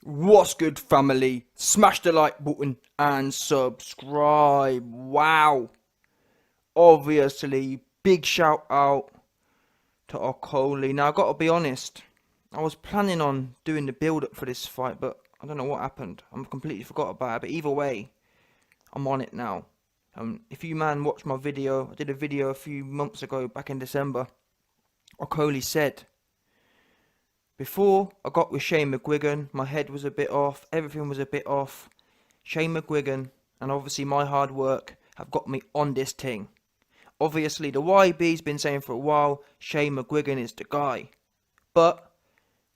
What's good, family? Smash the like button and subscribe. Wow. Obviously, big shout out to Okolie. Now, I gotta be honest, I was planning on doing the build up for this fight, but I don't know what happened. I'm completely forgot about it. But either way, I'm on it now. If you man watched my video, I did a video a few months ago, back in December. Okolie said, before I got with Shane McGuigan, my head was a bit off, everything was a bit off. Shane McGuigan, and obviously my hard work, have got me on this thing. Obviously, the YB's been saying for a while, Shane McGuigan is the guy. But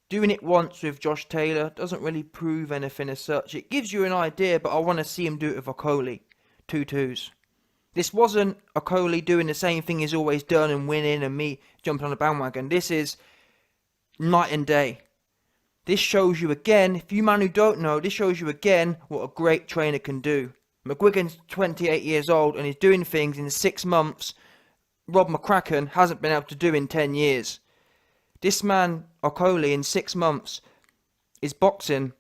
doing it once with Josh Taylor doesn't really prove anything as such. It gives you an idea, but I want to see him do it with Okolie. 2-2s. This wasn't Okolie doing the same thing he's always done and winning and me jumping on the bandwagon. This is night and day. This shows you again, if you man who don't know, this shows you again what a great trainer can do. McGuigan's 28 years old and he's doing things in 6 months Rob McCracken hasn't been able to do in 10 years. This man, Okolie, in 6 months is boxing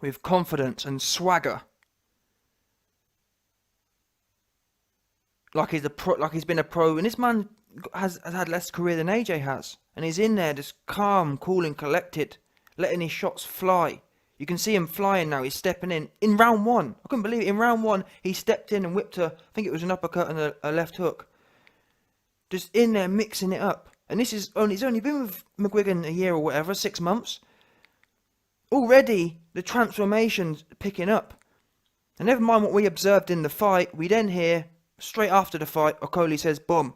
with confidence and swagger. Like he's been a pro, and this man has had less career than AJ has. And he's in there just calm, cool and collected, letting his shots fly. You can see him flying now. He's stepping in round 1. I couldn't believe it. In round 1, he stepped in and whipped I think it was an uppercut and a left hook. Just in there mixing it up. And he's only been with McGuigan a year or whatever, 6 months. Already, the transformation's picking up. And never mind what we observed in the fight, we then hear, straight after the fight, Okolie says, boom,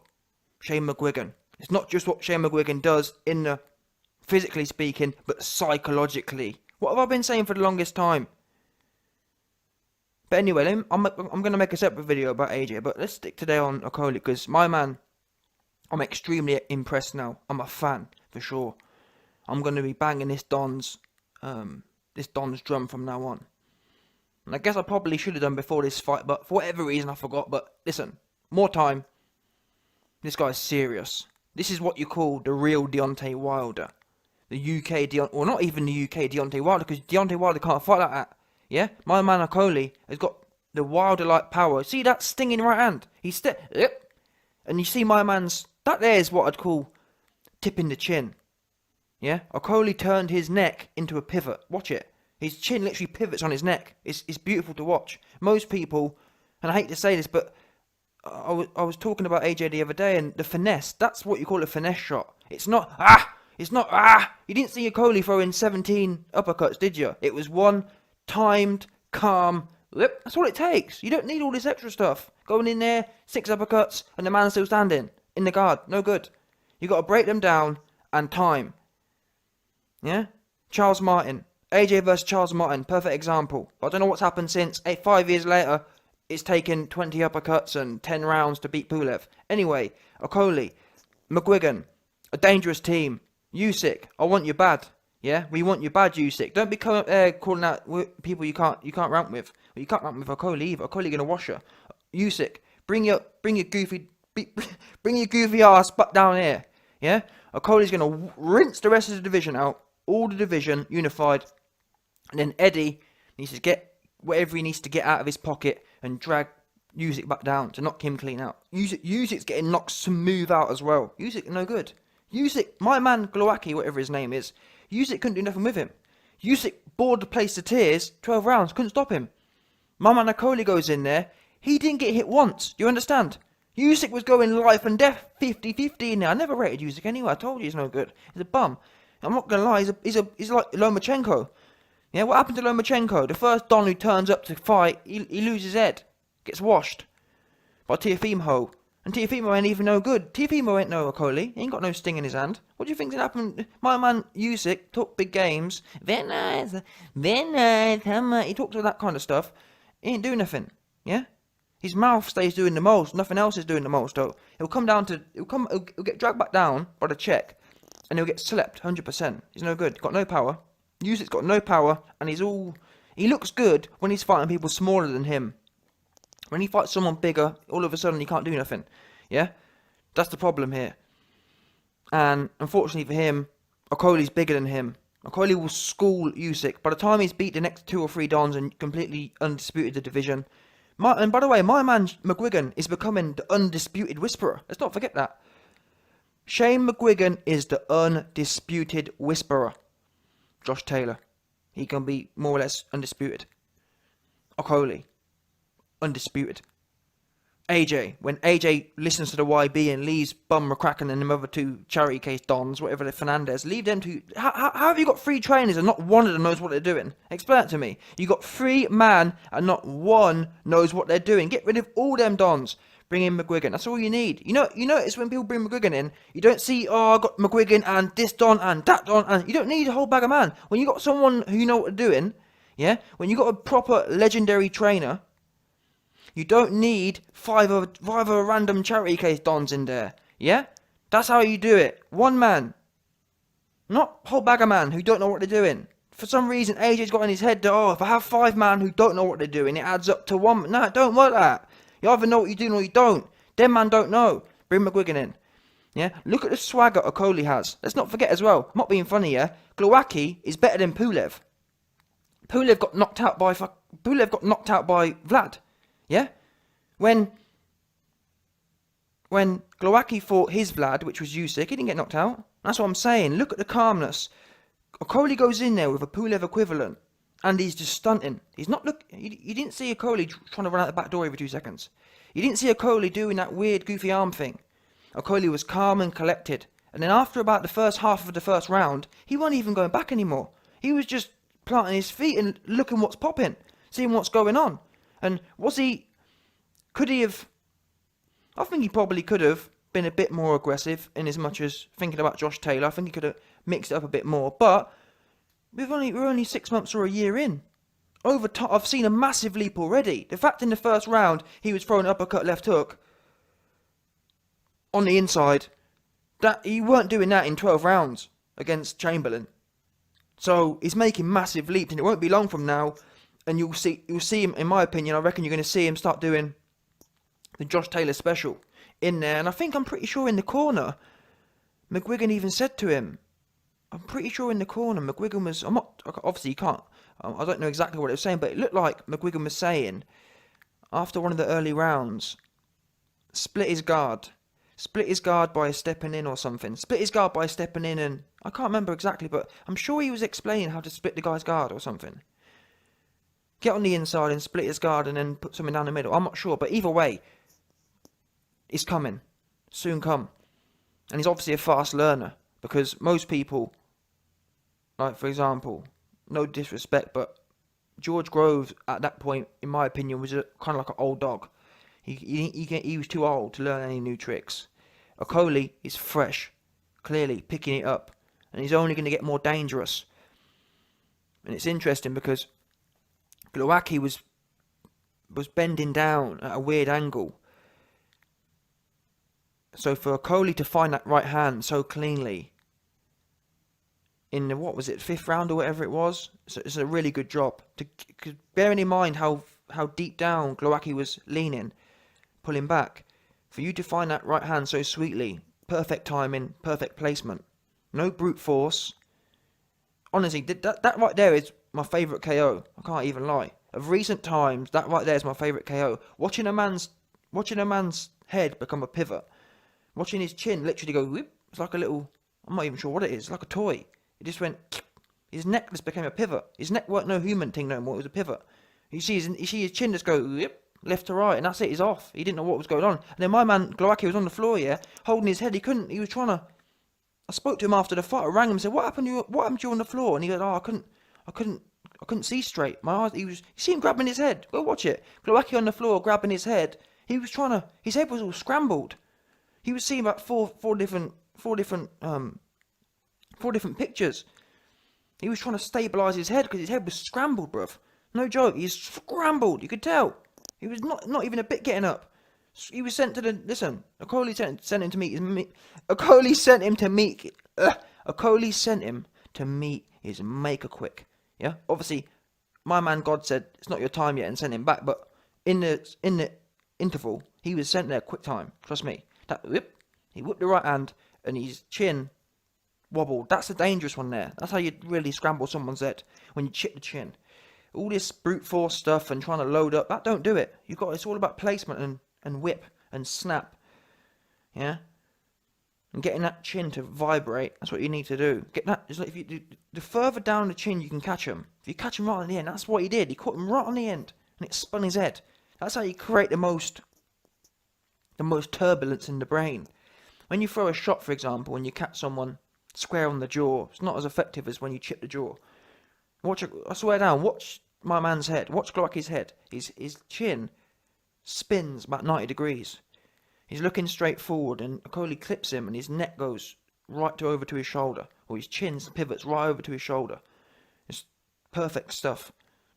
Shane McGuigan. It's not just what Shane McGuigan does in the physically speaking, but psychologically. What have I been saying for the longest time? But anyway, I'm going to make a separate video about AJ, but let's stick today on Okolie, because my man, I'm extremely impressed now. I'm a fan, for sure. I'm going to be banging this Don's drum from now on. And I guess I probably should have done before this fight, but for whatever reason I forgot. But listen, more time. This guy's serious. This is what you call the real Deontay Wilder. The UK Deontay, or not even the UK Deontay Wilder, because Deontay Wilder can't fight like that. Yeah? My man Okolie has got the Wilder-like power. See that stinging right hand? Yep. And you see my man's, that there is what I'd call tipping the chin. Yeah? Okolie turned his neck into a pivot. Watch it. His chin literally pivots on his neck. It's beautiful to watch. Most people, and I hate to say this, but I was talking about AJ the other day, and the finesse, that's what you call a finesse shot. It's not, You didn't see Okolie throwing 17 uppercuts, did you? It was one timed, calm, that's all it takes. You don't need all this extra stuff. Going in there, 6 uppercuts, and the man's still standing in the guard. No good. You got to break them down and time. Yeah? Charles Martin. AJ versus Charles Martin, perfect example. I don't know what's happened since. 5 years later, it's taken 20 uppercuts and 10 rounds to beat Pulev. Anyway, Okolie, McGuigan, a dangerous team. Usyk, I want you bad. Yeah, we want you bad, Usyk. Don't be coming up there calling out people you can't rank with. Well, you can't rank with Okolie either. Okolie gonna wash her. Usyk, bring your goofy ass back down here. Yeah, Okolie's gonna rinse the rest of the division out. All the division unified. And then Eddie needs to get whatever he needs to get out of his pocket and drag Usyk back down to knock him clean out. Usyk's getting knocked smooth out as well. Usyk no good. Usyk, my man Glowacki, whatever his name is, Usyk couldn't do nothing with him. Usyk bored the place to tears, 12 rounds, couldn't stop him. My man Okolie goes in there, he didn't get hit once, do you understand? Usyk was going life and death, 50-50 in there. I never rated Usyk anyway, I told you he's no good. He's a bum. I'm not gonna lie, he's like Lomachenko. Yeah, what happened to Lomachenko? The first Don who turns up to fight, he loses his head. Gets washed by Teofimo. And Teofimo ain't even no good. Teofimo ain't no Okolie. He ain't got no sting in his hand. What do you think's gonna happen? My man Usyk talk big games. Very nice. He talks all that kind of stuff. He ain't doing nothing. Yeah? His mouth stays doing the most. Nothing else is doing the most though. He'll get dragged back down by the check. And he'll get slept 100%. He's no good. Got no power. Usyk's got no power, and he looks good when he's fighting people smaller than him. When he fights someone bigger, all of a sudden he can't do nothing. Yeah? That's the problem here. And unfortunately for him, Okolie's bigger than him. Okolie will school Usyk. By the time he's beat the next 2 or 3 dons and completely undisputed the division. And by the way, my man McGuigan is becoming the undisputed whisperer. Let's not forget that. Shane McGuigan is the undisputed whisperer. Josh Taylor, he can be more or less undisputed. Okolie, undisputed. AJ, when AJ listens to the YB and leaves Bum McCracken and them other 2 charity case dons, whatever the Fernandez, leave them to... How have you got 3 trainers and not one of them knows what they're doing? Explain it to me. You got 3 man and not one knows what they're doing. Get rid of all them dons. Bring in McGuigan. That's all you need. You notice when people bring McGuigan in, you don't see, oh, I got McGuigan and this don and that don, and you don't need a whole bag of man. When you got someone who you know what they're doing, yeah, when you got a proper legendary trainer, you don't need 5 of a random charity case dons in there, yeah? That's how you do it. One man. Not a whole bag of man who don't know what they're doing. For some reason, AJ's got in his head that, oh, if I have 5 man who don't know what they're doing, it adds up to 1. No, it don't work like that. You either know what you're doing or you don't. Them man don't know. Bring McGuigan in. Yeah? Look at the swagger Okolie has. Let's not forget as well. I'm not being funny, yeah? Glowacki is better than Pulev. Pulev got knocked out by Vlad. Yeah? When Glowacki fought his Vlad, which was Usyk, he didn't get knocked out. That's what I'm saying. Look at the calmness. Okolie goes in there with a Pulev equivalent. And he's just stunting. He's not you didn't see Okolie trying to run out the back door every 2 seconds. You didn't see Okolie doing that weird goofy arm thing. Okolie was calm and collected. And then after about the first half of the first round, he wasn't even going back anymore. He was just planting his feet and looking what's popping, seeing what's going on. And could he have... I think he probably could have been a bit more aggressive in as much as thinking about Josh Taylor. I think he could have mixed it up a bit more. But we're only 6 months or a year in. Over time, I've seen a massive leap already. The fact in the first round he was throwing uppercut left hook on the inside, that he weren't doing that in 12 rounds against Chamberlain. So he's making massive leaps, and it won't be long from now, and you'll see him. In my opinion, I reckon you're going to see him start doing the Josh Taylor special in there. And I'm pretty sure in the corner, McGuigan even said to him, I'm pretty sure in the corner, McGuigan was... obviously, you can't... I don't know exactly what it was saying, but it looked like McGuigan was saying, after one of the early rounds, split his guard by stepping in or something. Split his guard by stepping in, and... I can't remember exactly, but I'm sure he was explaining how to split the guy's guard or something. Get on the inside and split his guard and then put something down the middle. I'm not sure, but either way, it's coming. Soon come. And he's obviously a fast learner, because most people... Like, for example, no disrespect, but George Groves, at that point, in my opinion, was kind of like an old dog. He was too old to learn any new tricks. Okolie is fresh, clearly picking it up, and he's only going to get more dangerous. And it's interesting because Glowacki was bending down at a weird angle. So for Okolie to find that right hand so cleanly in the, 5th round or whatever it was, so it's a really good job. Bearing in mind how deep down Glowacki was leaning, pulling back, for you to find that right hand so sweetly, perfect timing, perfect placement, no brute force. Honestly, that right there is my favourite KO. I can't even lie. Of recent times, that right there is my favourite KO. Watching a man's head become a pivot, watching his chin literally go whoop. It's like a little... I'm not even sure what it is. It's like a toy. It just went... His neck just became a pivot. His neck weren't no human thing no more. It was a pivot. You see his chin just go whoop, left to right, and that's it. He's off. He didn't know what was going on. And then my man Glowacki was on the floor, yeah, holding his head. He was trying to... I spoke to him after the fight. I rang him and said, what happened to you on the floor? And he goes, oh, I couldn't see straight. My eyes... You see him grabbing his head. Go watch it. Glowacki on the floor grabbing his head. He was trying to... His head was all scrambled. He was seeing about four different pictures. He was trying to stabilise his head because his head was scrambled, bruv. No joke, he's scrambled. You could tell. He was not even a bit getting up. He was sent to the... Listen, Okolie sent him to meet his... Okolie sent him to meet... Okolie sent him to meet his maker quick. Yeah? Obviously, my man God said, it's not your time yet, and sent him back. But in the interval, he was sent there quick time. Trust me. That whip, he whipped the right hand, and his chin wobble. That's the dangerous one there. That's how you really scramble someone's head, when you chip the chin. All this brute force stuff and trying to load up, that don't do it. It's all about placement and whip and snap. Yeah? And getting that chin to vibrate, that's what you need to do. Get that. It's like if you do, the further down the chin you can catch him. If you catch him right on the end, that's what he did. He caught him right on the end, and it spun his head. That's how you create the most turbulence in the brain. When you throw a shot, for example, and you catch someone square on the jaw, it's not as effective as when you chip the jaw. I swear down. Watch my man's head. Watch Glowacki's head. His chin spins about 90 degrees. He's looking straight forward, and Okolie clips him, and his neck goes right over to his shoulder, or his chin pivots right over to his shoulder. It's perfect stuff.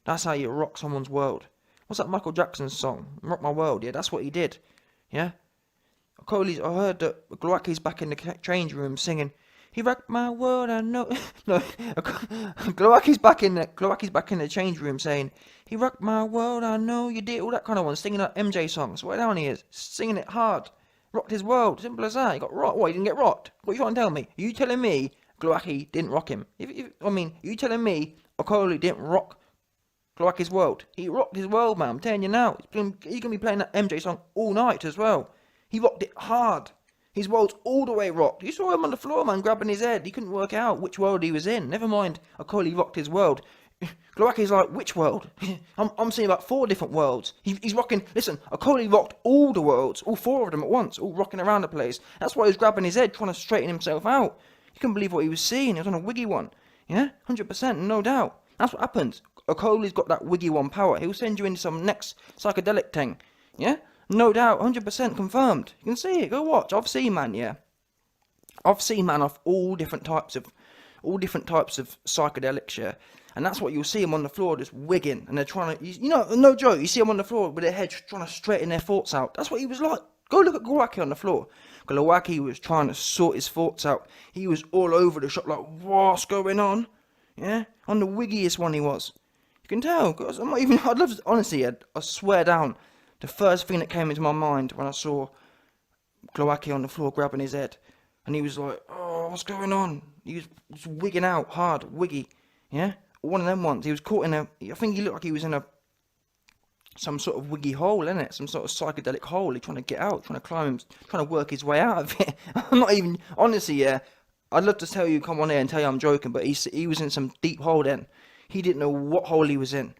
That's how you rock someone's world. What's that Michael Jackson song? Rock My World. Yeah, that's what he did. Yeah. I heard that Glowacki's back in the change room singing, "He rocked my world, I know." No, Glowacki's back in the change room saying, "He rocked my world, I know you did." All that kind of one, singing that MJ song. So where down he is, singing it hard. Rocked his world, simple as that. He got rocked. What? He didn't get rocked? What are you trying to tell me? Are you telling me Glowacki didn't rock him? You telling me Okolie didn't rock Glowacki's world? He rocked his world, man. I'm telling you now. He's gonna be playing that MJ song all night as well. He rocked it hard. His world's all the way rocked. You saw him on the floor, man, grabbing his head. He couldn't work out which world he was in. Never mind, Okolie rocked his world. Glowacki's like, which world? I'm seeing about 4 different worlds. He's rocking. Listen, Okolie rocked all the worlds, all 4 of them at once, all rocking around the place. That's why he was grabbing his head, trying to straighten himself out. You couldn't believe what he was seeing. He was on a wiggy one. Yeah, 100%, no doubt. That's what happens. Okolie's got that wiggy one power. He'll send you into some next psychedelic thing. Yeah. No doubt, 100% confirmed. You can see it. Go watch. I've seen man, yeah. I've seen man off all different types of psychedelics, yeah. And that's what you'll see him on the floor, just wigging, and they're trying to, no joke. You see him on the floor with their head trying to straighten their thoughts out. That's what he was like. Go look at Glowacki on the floor. Glowacki was trying to sort his thoughts out. He was all over the shop, like, what's going on? Yeah, on the wiggiest one he was. You can tell. Cause I'm not even. I'd love to, honestly. I swear down. The first thing that came into my mind when I saw Glowacki on the floor grabbing his head, and he was like, "Oh, what's going on?" He was just wigging out hard, wiggy, yeah. One of them ones. He was caught in I think he looked like he was in some sort of wiggy hole, innit? Some sort of psychedelic hole. He's trying to get out, trying to climb, trying to work his way out of it. I'm not even honestly, yeah. I'd love to tell you, come on here and tell you I'm joking, but he was in some deep hole then. He didn't know what hole he was in.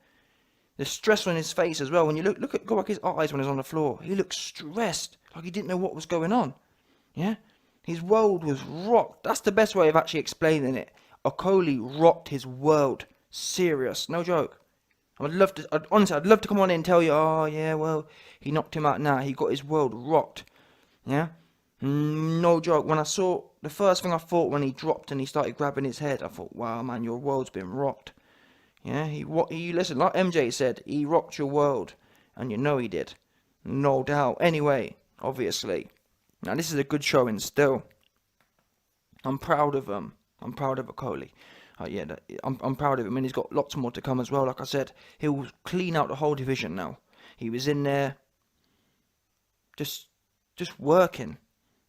The stress on his face as well. When you look at Glowacki's eyes when he's on the floor, he looked stressed, like he didn't know what was going on. Yeah, his world was rocked. That's the best way of actually explaining it. Okolie rocked his world. Serious, no joke. Honestly, I'd love to come on in and tell you, oh yeah, well, he knocked him out. Nah, he got his world rocked. Yeah, no joke. The first thing I thought when he dropped and he started grabbing his head, I thought, wow, man, your world's been rocked. Yeah, listen, like MJ said, he rocked your world, and you know he did, no doubt. Anyway, obviously, now this is a good showing still. I'm proud of him. I'm proud of Okolie. I'm proud of him, and he's got lots more to come as well. Like I said, he'll clean out the whole division now. He was in there, just working.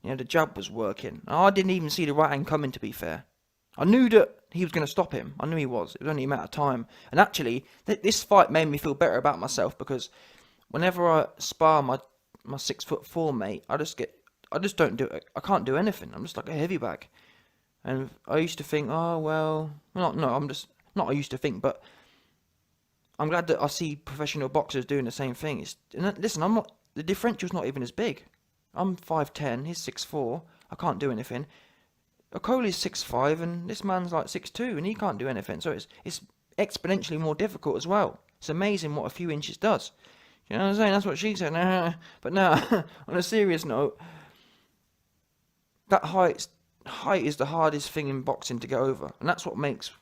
The jab was working. I didn't even see the right hand coming, to be fair. I knew that he was going to stop him. I knew he was. It was only a matter of time. And actually, this fight made me feel better about myself, because whenever I spar my 6'4" mate, I just don't do it. I can't do anything. I'm just like a heavy bag. And I used to think, oh well, I used to think, but I'm glad that I see professional boxers doing the same thing. Listen, the differential's not even as big. I'm 5'10", he's 6'4". I can't do anything. Okolie's 6'5", and this man's like 6'2", and he can't do anything. So it's exponentially more difficult as well. It's amazing what a few inches does. You know what I'm saying? That's what she said. But now, on a serious note, that height is the hardest thing in boxing to get over, and that's what makes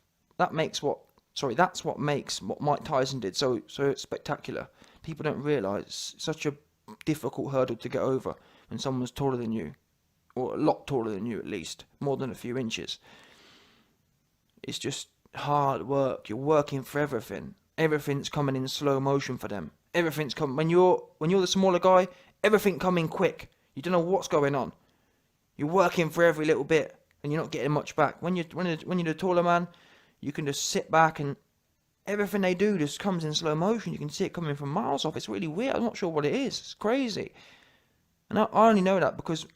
what Mike Tyson did so spectacular. People don't realise it's such a difficult hurdle to get over when someone's taller than you, or a lot taller than you, at least more than a few inches. It's just hard work. You're working for everything. Everything's coming in slow motion for them. Everything's coming when you're the smaller guy. Everything coming quick. You don't know what's going on. You're working for every little bit. and you're not getting much back. When you're the taller man, you can just sit back and everything they do just comes in slow motion. You can see it coming from miles off. It's really weird. I'm not sure what it is. It's crazy. And I only know that because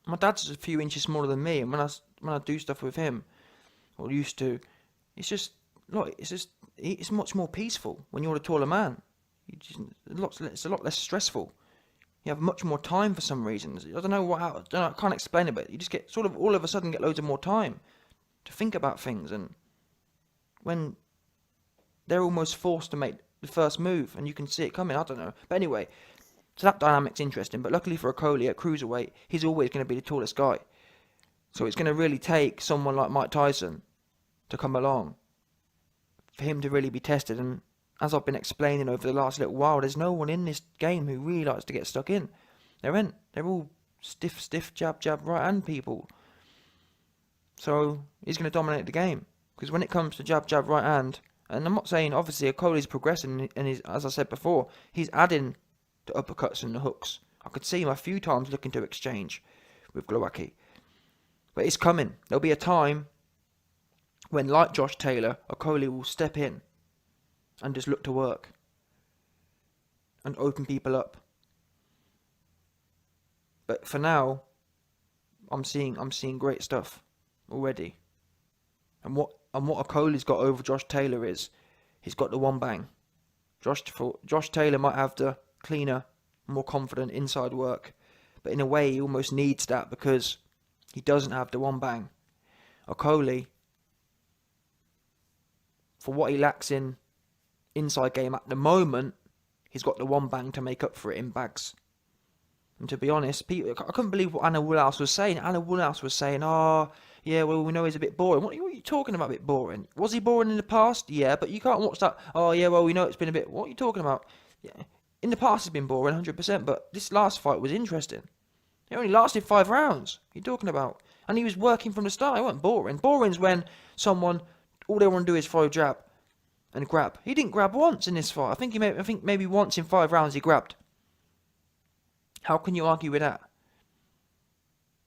my dad's a few inches smaller than me, and when I do stuff with him, or used to, it's just like it's much more peaceful when you're a taller man. It's a lot less stressful. You have much more time for some reasons. I don't know I can't explain it, but you just get sort of all of a sudden get loads of more time to think about things, and when they're almost forced to make the first move and you can see it coming, I don't know. But anyway, so that dynamic's interesting. But luckily for Okolie at cruiserweight, he's always going to be the tallest guy. So it's going to really take someone like Mike Tyson to come along for him to really be tested. And as I've been explaining over the last little while, there's no one in this game who really likes to get stuck in. They're all stiff, jab, right hand people. So he's going to dominate the game. Because when it comes to jab, right hand, and I'm not saying, obviously, Okolie's progressing, and he's, as I said before, he's adding the uppercuts and the hooks. I could see him a few times looking to exchange with Glowacki. But it's coming. There'll be a time when, like Josh Taylor, Okolie will step in and just look to work and open people up. But for now, I'm seeing great stuff already. And what Okolie's got over Josh Taylor is he's got the one bang. Josh Taylor might have the cleaner, more confident inside work, but in a way he almost needs that because he doesn't have the one bang. Okolie, for what he lacks in inside game at the moment, he's got the one bang to make up for it in bags. And to be honest, I couldn't believe what Anna Woolhouse was saying. Anna Woolhouse was saying, "Oh, yeah, well, we know he's a bit boring." What are you talking about, a bit boring? Was he boring in the past? Yeah, but you can't watch that. "Oh, yeah, well, we know it's been a bit..." What are you talking about? Yeah. In the past, it's been boring, 100%, but this last fight was interesting. It only lasted 5 rounds. What are you talking about? And he was working from the start. It wasn't boring. Boring's when someone, all they want to do is throw jab and grab. He didn't grab once in this fight. I think maybe once in 5 rounds he grabbed. How can you argue with that?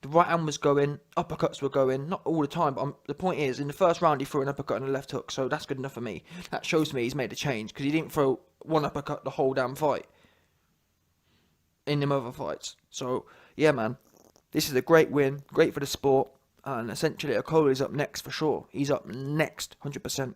The right hand was going, uppercuts were going, not all the time, but the point is, in the first round he threw an uppercut and a left hook, so that's good enough for me. That shows me he's made a change, because he didn't throw one uppercut the whole damn fight in them other fights. So, yeah, man, this is a great win, great for the sport, and essentially Okolie's up next for sure. He's up next, 100%.